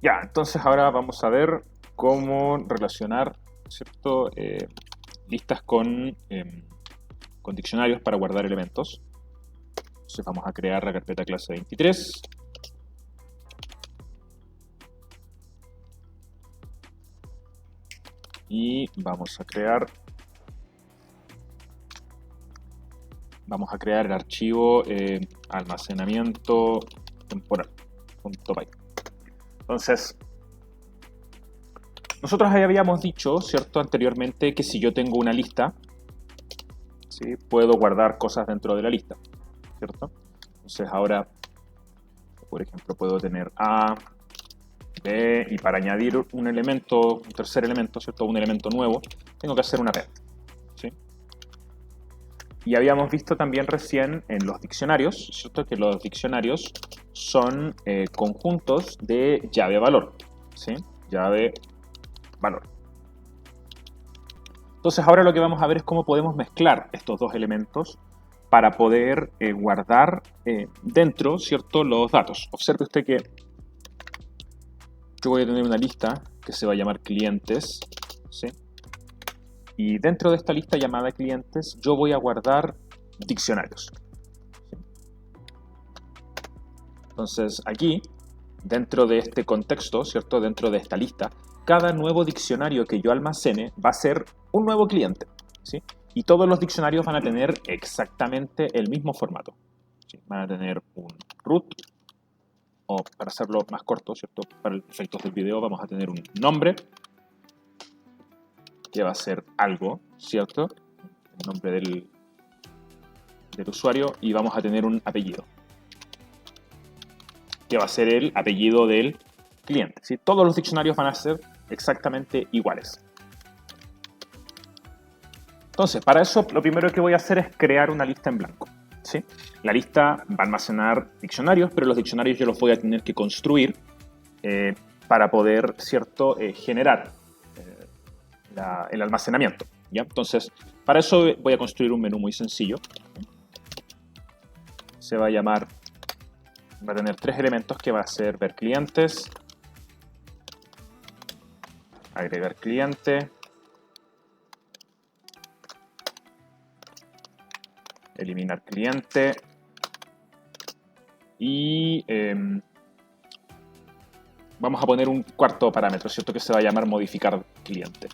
Ya, entonces ahora vamos a ver cómo relacionar, ¿cierto? Listas con diccionarios para guardar elementos. Entonces vamos a crear la carpeta clase 23. Y vamos a crear el archivo almacenamiento temporal.py. Entonces, nosotros ahí habíamos dicho, ¿cierto? Anteriormente que si yo tengo una lista, ¿sí? Puedo guardar cosas dentro de la lista, ¿cierto? Entonces ahora, por ejemplo, puedo tener A, B, y para añadir un elemento, un tercer elemento, ¿cierto? Un elemento nuevo, tengo que hacer una append, ¿sí? Y habíamos visto también recién en los diccionarios, ¿cierto? Que los diccionarios son conjuntos de llave-valor, ¿sí? Llave-valor. Entonces ahora lo que vamos a ver es cómo podemos mezclar estos dos elementos para poder guardar dentro, ¿cierto? Los datos. Observe usted que yo voy a tener una lista que se va a llamar clientes, ¿sí? Y dentro de esta lista llamada clientes yo voy a guardar diccionarios. Entonces aquí, dentro de este contexto, ¿cierto? Dentro de esta lista, cada nuevo diccionario que yo almacene va a ser un nuevo cliente, ¿sí? Y todos los diccionarios van a tener exactamente el mismo formato, ¿sí? Van a tener un root, o para hacerlo más corto, ¿cierto? Para los efectos del video vamos a tener un nombre, que va a ser algo, ¿cierto? El nombre del usuario, y vamos a tener un apellido, que va a ser el apellido del cliente, ¿sí? Todos los diccionarios van a ser exactamente iguales. Entonces, para eso lo primero que voy a hacer es crear una lista en blanco, ¿sí? La lista va a almacenar diccionarios, pero los diccionarios yo los voy a tener que construir para poder, ¿cierto? Generar el almacenamiento, ¿ya? Entonces, para eso voy a construir un menú muy sencillo. Se va a llamar, va a tener tres elementos que va a ser ver clientes, agregar cliente, eliminar cliente y vamos a poner un cuarto parámetro, ¿cierto? Que se va a llamar modificar cliente.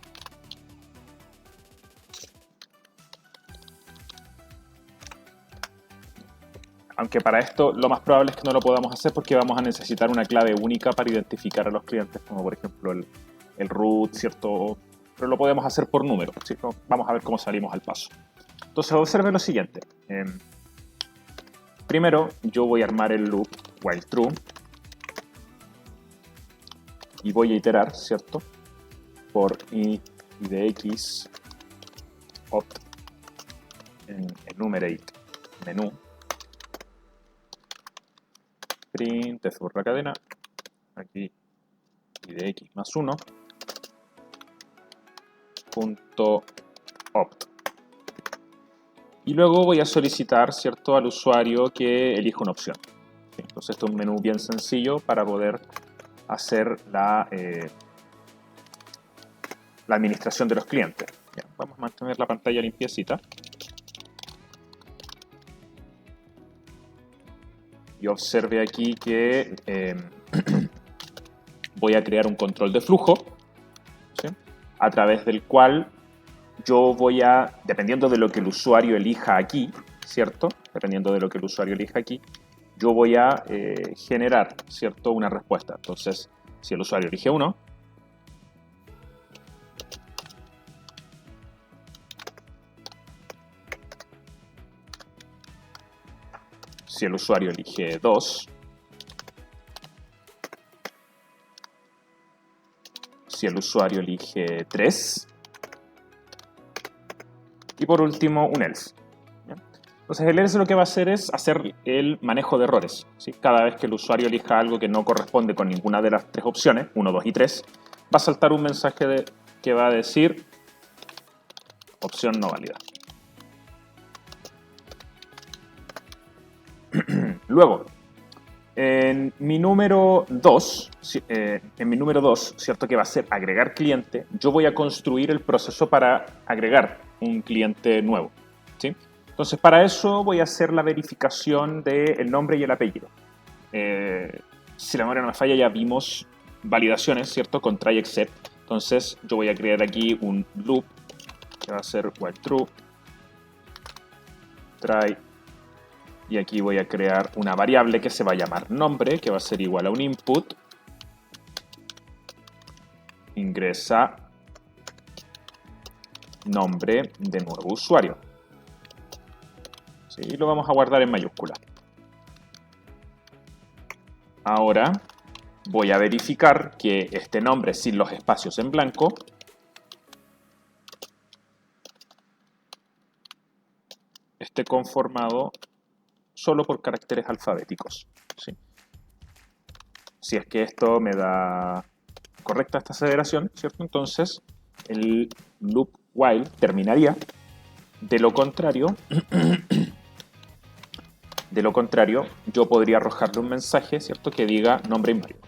Aunque para esto lo más probable es que no lo podamos hacer porque vamos a necesitar una clave única para identificar a los clientes, como por ejemplo el root, ¿cierto? Pero lo podemos hacer por número, ¿cierto? Vamos a ver cómo salimos al paso. Entonces observe lo siguiente. Primero yo voy a armar el loop while true y voy a iterar, ¿cierto? Por i de x opt en enumerate menú print de la cadena, aquí y de x más 1 punto opt. Y luego voy a solicitar, ¿cierto?, al usuario que elija una opción. ¿Sí? Entonces esto es un menú bien sencillo para poder hacer la administración de los clientes. Bien, vamos a mantener la pantalla limpiecita. Y observe aquí que voy a crear un control de flujo, ¿sí?, a través del cual yo voy a, dependiendo de lo que el usuario elija aquí, ¿cierto? Dependiendo de lo que el usuario elija aquí, yo voy a generar, ¿cierto?, una respuesta. Entonces, si el usuario elige 1, si el usuario elige 2, si el usuario elige 3, y por último un else. ¿Ya? Entonces el else lo que va a hacer es hacer el manejo de errores, ¿sí? Cada vez que el usuario elija algo que no corresponde con ninguna de las tres opciones, 1, 2 y 3, va a saltar un mensaje que va a decir opción no válida. Luego, En mi número 2, ¿cierto? Que va a ser agregar cliente, yo voy a construir el proceso para agregar un cliente nuevo, ¿sí? Entonces, para eso voy a hacer la verificación del nombre y el apellido. Si la memoria no me falla, ya vimos validaciones, ¿cierto? Con try except. Entonces, yo voy a crear aquí un loop que va a ser while true, try, y aquí voy a crear una variable que se va a llamar nombre, que va a ser igual a un input, ingresa nombre de nuevo usuario. ¿Sí? Y lo vamos a guardar en mayúscula. Ahora voy a verificar que este nombre sin los espacios en blanco esté conformado solo por caracteres alfabéticos. ¿Sí? Si es que esto me da correcta esta aceleración, ¿cierto? Entonces el loop while terminaría. De lo contrario, yo podría arrojarle un mensaje, ¿cierto? Que diga nombre inválido.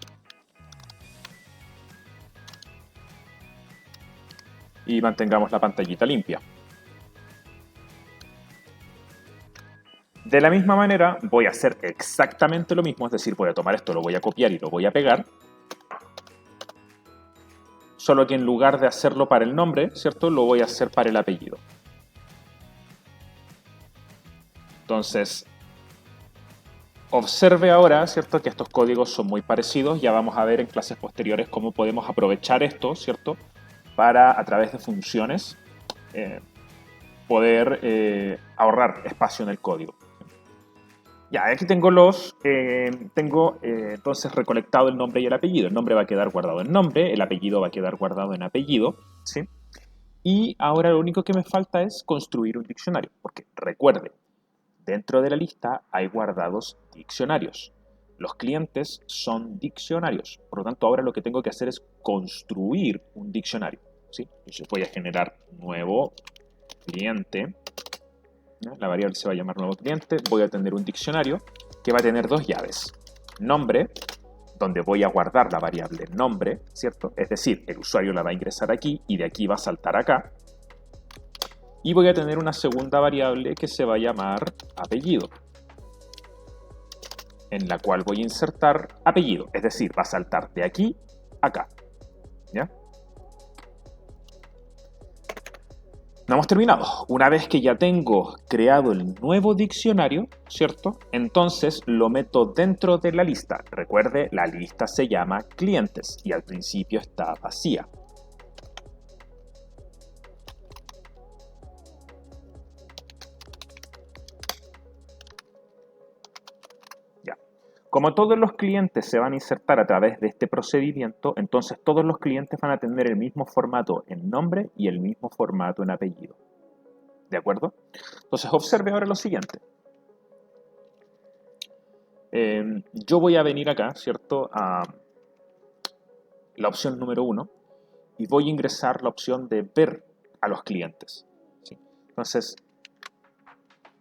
Y mantengamos la pantallita limpia. De la misma manera, voy a hacer exactamente lo mismo, es decir, voy a tomar esto, lo voy a copiar y lo voy a pegar. Solo que en lugar de hacerlo para el nombre, ¿cierto? Lo voy a hacer para el apellido. Entonces, observe ahora, ¿cierto? Que estos códigos son muy parecidos. Ya vamos a ver en clases posteriores cómo podemos aprovechar esto, ¿cierto? Para, a través de funciones, poder ahorrar espacio en el código. Ya, aquí tengo entonces recolectado el nombre y el apellido. El nombre va a quedar guardado en nombre, el apellido va a quedar guardado en apellido, ¿sí? Y ahora lo único que me falta es construir un diccionario, porque recuerde, dentro de la lista hay guardados diccionarios. Los clientes son diccionarios, por lo tanto ahora lo que tengo que hacer es construir un diccionario, ¿sí? Entonces voy a generar nuevo cliente. La variable se va a llamar nuevo cliente, voy a tener un diccionario que va a tener dos llaves. Nombre, donde voy a guardar la variable nombre, ¿cierto? Es decir, el usuario la va a ingresar aquí y de aquí va a saltar acá. Y voy a tener una segunda variable que se va a llamar apellido, en la cual voy a insertar apellido, es decir, va a saltar de aquí a acá. ¿Ya? No hemos terminado. Una vez que ya tengo creado el nuevo diccionario, ¿cierto? Entonces lo meto dentro de la lista. Recuerde, la lista se llama clientes y al principio está vacía. Ya. Como todos los clientes se van a insertar a través de este procedimiento, entonces todos los clientes van a tener el mismo formato en nombre y el mismo formato en apellido. ¿De acuerdo? Entonces observe ahora lo siguiente. Yo voy a venir acá, ¿cierto? A la opción número 1 y voy a ingresar la opción de ver a los clientes. ¿Sí? Entonces,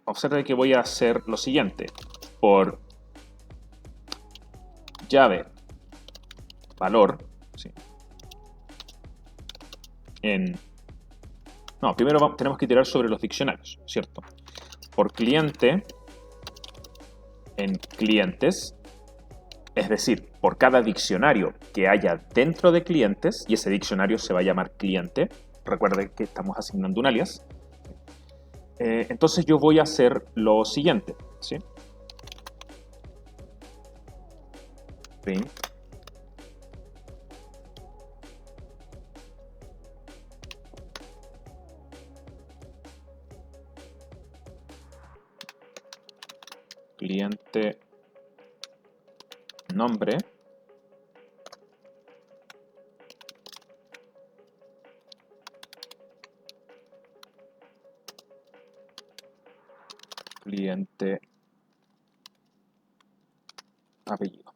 observe que voy a hacer lo siguiente. Por llave valor, ¿sí? No, primero tenemos que iterar sobre los diccionarios, ¿cierto? Por cliente en clientes, es decir, por cada diccionario que haya dentro de clientes, y ese diccionario se va a llamar cliente, recuerden que estamos asignando un alias, entonces yo voy a hacer lo siguiente, ¿sí? Print cliente nombre cliente apellido.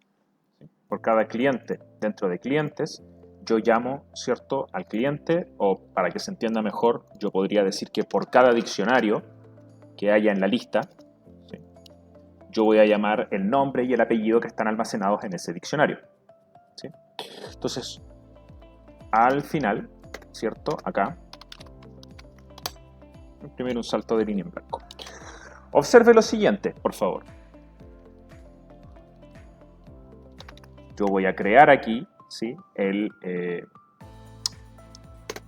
¿Sí? Por cada cliente dentro de clientes, yo llamo, ¿cierto?, al cliente, o para que se entienda mejor, yo podría decir que por cada diccionario que haya en la lista, ¿sí?, yo voy a llamar el nombre y el apellido que están almacenados en ese diccionario, ¿sí? Entonces, al final, ¿cierto? Acá, imprimir un salto de línea en blanco. Observe lo siguiente, por favor. Yo voy a crear aquí, ¿sí?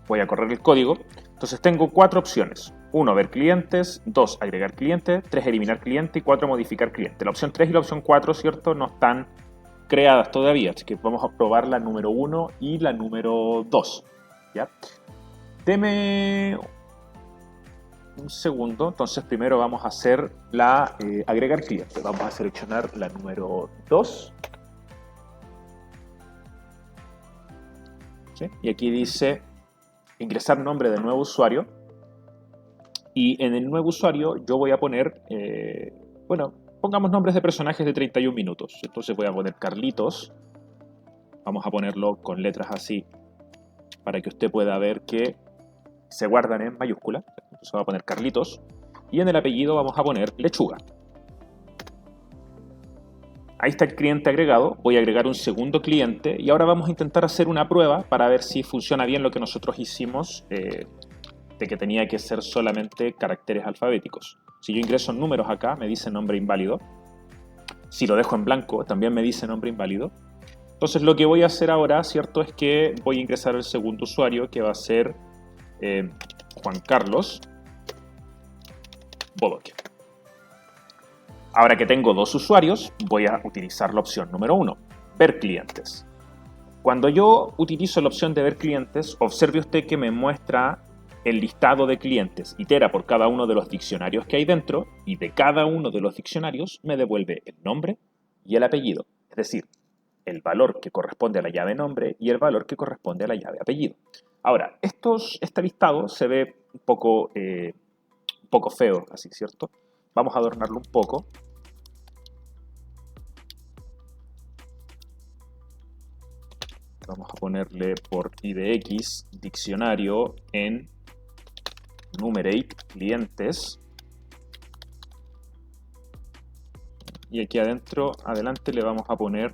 Voy a correr el código. Entonces tengo 4 opciones. 1, ver clientes. 2, agregar cliente. 3, eliminar cliente. Y 4, modificar cliente. La opción 3 y la opción 4, ¿cierto? No están creadas todavía. Así que vamos a probar la número 1 y la número 2. ¿Ya? Deme un segundo. Entonces primero vamos a hacer la agregar cliente. Vamos a seleccionar la número 2. ¿Sí? Y aquí dice ingresar nombre del nuevo usuario. Y en el nuevo usuario yo voy a poner, bueno, pongamos nombres de personajes de 31 minutos. Entonces voy a poner Carlitos. Vamos a ponerlo con letras así para que usted pueda ver que se guardan en mayúscula. Entonces voy a poner Carlitos. Y en el apellido vamos a poner Lechuga. Ahí está el cliente agregado. Voy a agregar un segundo cliente. Y ahora vamos a intentar hacer una prueba para ver si funciona bien lo que nosotros hicimos, de que tenía que ser solamente caracteres alfabéticos. Si yo ingreso números acá, me dice nombre inválido. Si lo dejo en blanco, también me dice nombre inválido. Entonces lo que voy a hacer ahora, ¿cierto? Es que voy a ingresar el segundo usuario, que va a ser Juan Carlos Bodoque. Ahora que tengo 2 usuarios, voy a utilizar la opción número 1, ver clientes. Cuando yo utilizo la opción de ver clientes, observe usted que me muestra el listado de clientes, itera por cada uno de los diccionarios que hay dentro, y de cada uno de los diccionarios me devuelve el nombre y el apellido, es decir, el valor que corresponde a la llave nombre y el valor que corresponde a la llave apellido. Ahora, este listado se ve un poco feo, así, ¿cierto? Vamos a adornarlo un poco. Vamos a ponerle por IDX diccionario en Numerate clientes. Y aquí adentro, adelante, le vamos a poner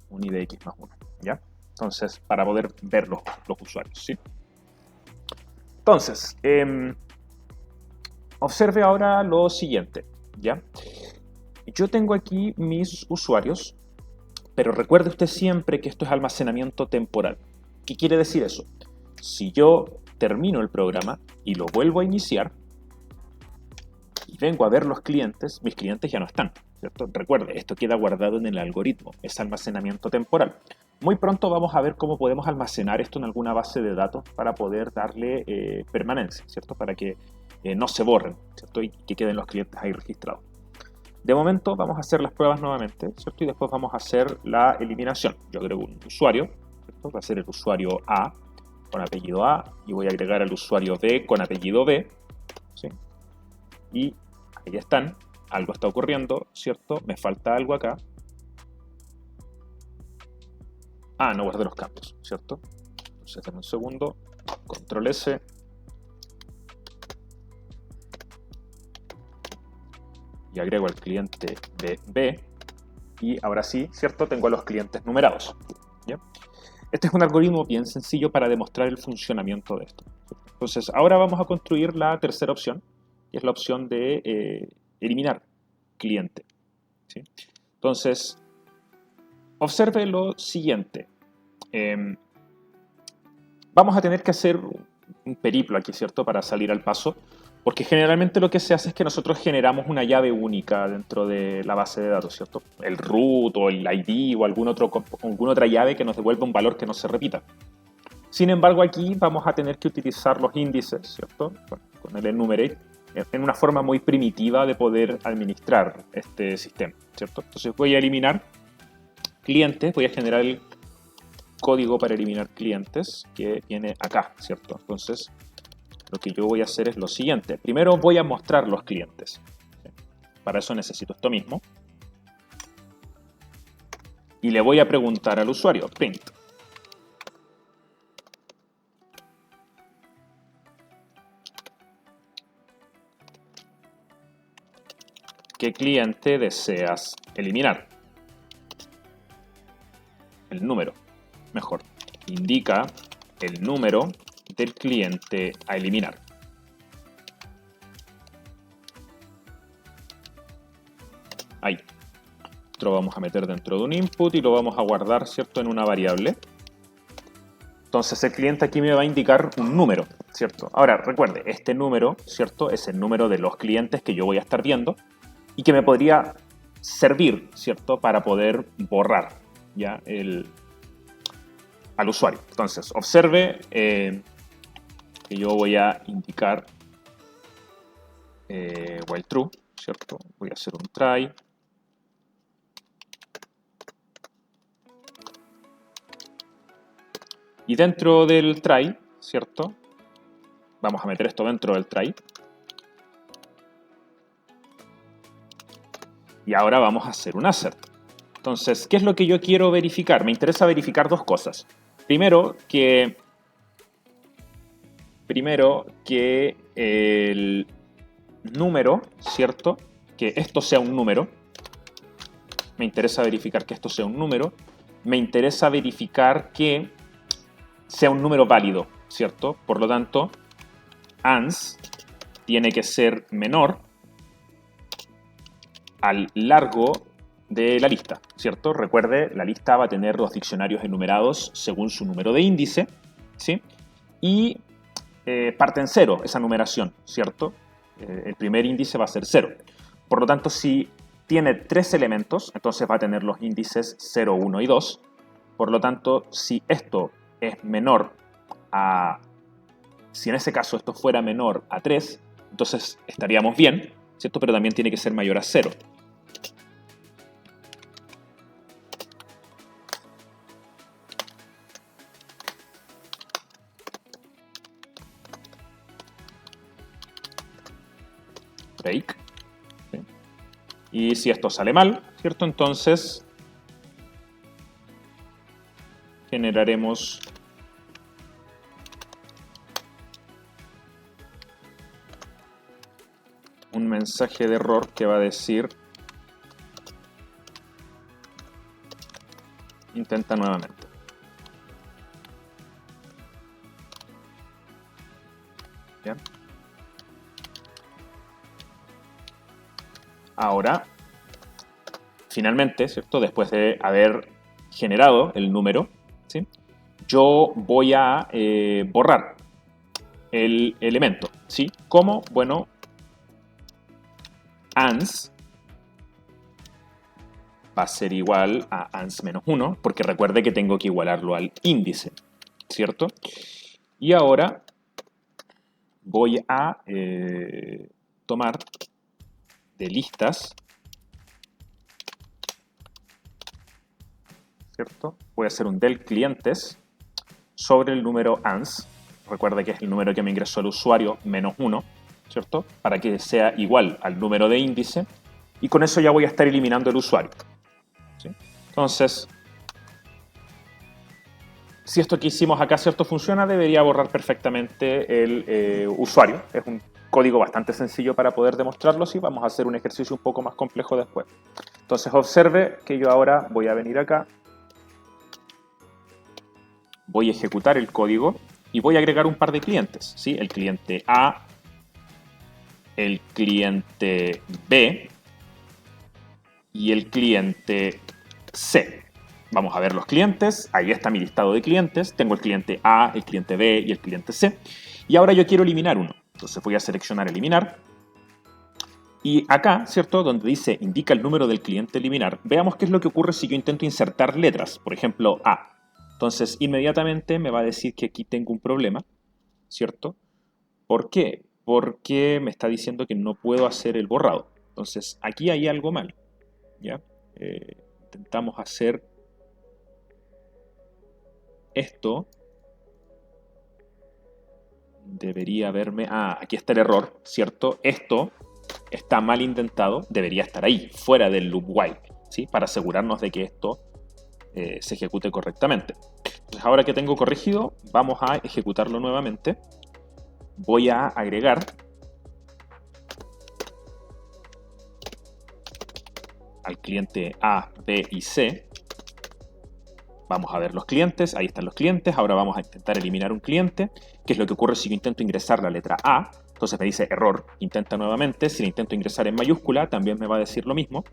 un IDX más 1, ¿ya? Entonces, para poder ver los usuarios, ¿sí? Entonces, observe ahora lo siguiente, ¿ya? Yo tengo aquí mis usuarios, pero recuerde usted siempre que esto es almacenamiento temporal. ¿Qué quiere decir eso? Si yo termino el programa y lo vuelvo a iniciar y vengo a ver los clientes, mis clientes ya no están, ¿cierto? Recuerde, esto queda guardado en el algoritmo, es almacenamiento temporal. Muy pronto vamos a ver cómo podemos almacenar esto en alguna base de datos para poder darle permanencia, ¿cierto? Para que no se borren, ¿cierto? Y que queden los clientes ahí registrados. De momento vamos a hacer las pruebas nuevamente, ¿cierto? Y después vamos a hacer la eliminación. Yo agrego un usuario, ¿cierto? Va a ser el usuario A con apellido A, y voy a agregar al usuario B con apellido B, ¿sí? Y ahí están, algo está ocurriendo, ¿cierto? Me falta algo acá. Ah, no guardé los cambios, ¿cierto? Entonces, dame un segundo, control S. Y agrego al cliente B, y ahora sí, ¿cierto? Tengo a los clientes numerados, ¿ya? Este es un algoritmo bien sencillo para demostrar el funcionamiento de esto. Entonces, ahora vamos a construir la tercera opción, que es la opción de eliminar cliente, ¿sí? Entonces, observe lo siguiente. Vamos a tener que hacer un periplo aquí, ¿cierto? Para salir al paso, porque generalmente lo que se hace es que nosotros generamos una llave única dentro de la base de datos, ¿cierto? El root o el ID o alguna otra llave que nos devuelva un valor que no se repita. Sin embargo, aquí vamos a tener que utilizar los índices, ¿cierto? Con el enumerate, en una forma muy primitiva de poder administrar este sistema, ¿cierto? Entonces voy a eliminar clientes, voy a generar el código para eliminar clientes que viene acá, ¿cierto? Entonces, lo que yo voy a hacer es lo siguiente. Primero voy a mostrar los clientes. ¿Sí? Para eso necesito esto mismo. Y le voy a preguntar al usuario, print. ¿qué cliente deseas eliminar? El número, mejor. Indica el número del cliente a eliminar. Ahí. Lo vamos a meter dentro de un input y lo vamos a guardar, ¿cierto?, en una variable. Entonces el cliente aquí me va a indicar un número, ¿cierto? Ahora, recuerde, este número, ¿cierto?, es el número de los clientes que yo voy a estar viendo y que me podría servir, ¿cierto?, para poder borrar ya al usuario. Entonces, observe que yo voy a indicar while true, ¿cierto? Voy a hacer un try. Y dentro del try, ¿cierto? Vamos a meter esto dentro del try. Y ahora vamos a hacer un assert. Entonces, ¿qué es lo que yo quiero verificar? Me interesa verificar dos cosas. Primero, que el número, ¿cierto? Que esto sea un número. Me interesa verificar que esto sea un número. Me interesa verificar que sea un número válido, ¿cierto? Por lo tanto, ans tiene que ser menor al largo de la lista, ¿cierto? Recuerde, la lista va a tener los diccionarios enumerados según su número de índice, ¿sí? Y parte en 0 esa numeración, ¿cierto? El primer índice va a ser 0. Por lo tanto, si tiene 3 elementos, entonces va a tener los índices 0, 1 y 2. Por lo tanto, si esto es menor a... Si en ese caso esto fuera menor a 3, entonces estaríamos bien, ¿cierto? Pero también tiene que ser mayor a 0. Break. ¿Sí? Y si esto sale mal, ¿cierto? Entonces generaremos un mensaje de error que va a decir intenta nuevamente. ¿Bien? Ahora, finalmente, ¿cierto? Después de haber generado el número, ¿sí? Yo voy a borrar el elemento, ¿sí? ¿Cómo? Bueno, ans va a ser igual a ans menos 1, porque recuerde que tengo que igualarlo al índice, ¿cierto? Y ahora voy a tomar de listas, ¿cierto? Voy a hacer un del clientes sobre el número ans. Recuerda que es el número que me ingresó el usuario menos 1, ¿cierto? Para que sea igual al número de índice. Y con eso ya voy a estar eliminando el usuario, ¿sí? Entonces, si esto que hicimos acá, ¿cierto?, funciona, debería borrar perfectamente el usuario. Es un código bastante sencillo para poder demostrarlo, sí. Vamos a hacer un ejercicio un poco más complejo después. Entonces, observe que yo ahora voy a venir acá, voy a ejecutar el código y voy a agregar un par de clientes, ¿sí? El cliente A, el cliente B y el cliente C. Vamos a ver los clientes. Ahí está mi listado de clientes. Tengo el cliente A, el cliente B y el cliente C. Y ahora yo quiero eliminar uno. Entonces voy a seleccionar eliminar. Y acá, ¿cierto?, donde dice indica el número del cliente eliminar, veamos qué es lo que ocurre si yo intento insertar letras. Por ejemplo, A. Entonces, inmediatamente me va a decir que aquí tengo un problema, ¿cierto? ¿Por qué? Porque me está diciendo que no puedo hacer el borrado. Entonces, aquí hay algo mal, ¿ya? Intentamos hacer esto. Debería verme... Ah, aquí está el error, ¿cierto? Esto está mal indentado, debería estar ahí, fuera del loop while, ¿sí? Para asegurarnos de que esto se ejecute correctamente. Entonces, ahora que tengo corregido, vamos a ejecutarlo nuevamente. Voy a agregar al cliente A, B y C. Vamos a ver los clientes, ahí están los clientes. Ahora vamos a intentar eliminar un cliente. ¿Qué es lo que ocurre si yo intento ingresar la letra A? Entonces me dice error, intenta nuevamente. Si le intento ingresar en mayúscula, también me va a decir lo mismo.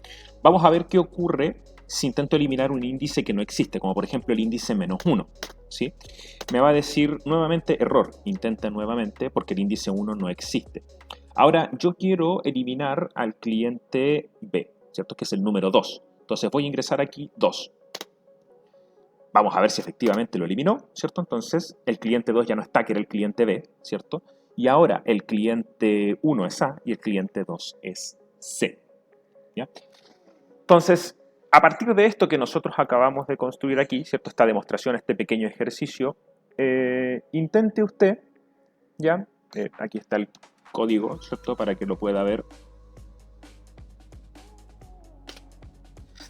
Vamos a ver qué ocurre si intento eliminar un índice que no existe, como por ejemplo el índice -1. ¿Sí? Me va a decir nuevamente error, intenta nuevamente porque el índice 1 no existe. Ahora yo quiero eliminar al cliente B, ¿cierto? Que es el número 2. Entonces voy a ingresar aquí 2. Vamos a ver si efectivamente lo eliminó, ¿cierto? Entonces el cliente 2 ya no está, que era el cliente B, ¿cierto? Y ahora el cliente 1 es A y el cliente 2 es C. ¿Ya? Entonces, a partir de esto que nosotros acabamos de construir aquí, ¿cierto? Esta demostración, este pequeño ejercicio, intente usted, ¿ya? Aquí está el código, ¿cierto? Para que lo pueda ver.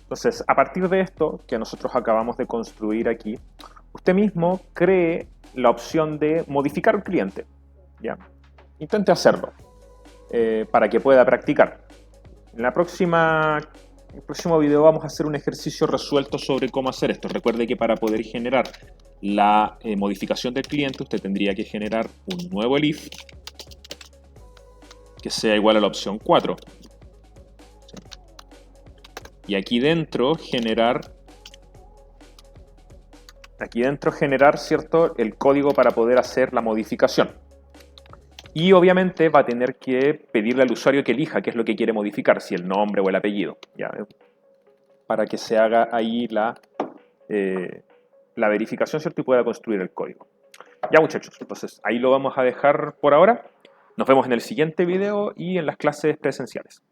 Entonces, a partir de esto que nosotros acabamos de construir aquí, usted mismo cree la opción de modificar el cliente, ¿ya? Intente hacerlo para que pueda practicar. En el próximo video vamos a hacer un ejercicio resuelto sobre cómo hacer esto. Recuerde que para poder generar la modificación del cliente, usted tendría que generar un nuevo elif que sea igual a la opción 4. Y aquí dentro generar, ¿cierto?, el código para poder hacer la modificación. Y obviamente va a tener que pedirle al usuario que elija qué es lo que quiere modificar, si el nombre o el apellido, ¿ya? Para que se haga ahí la verificación, ¿cierto? Y pueda construir el código. Ya, muchachos, entonces ahí lo vamos a dejar por ahora. Nos vemos en el siguiente video y en las clases presenciales.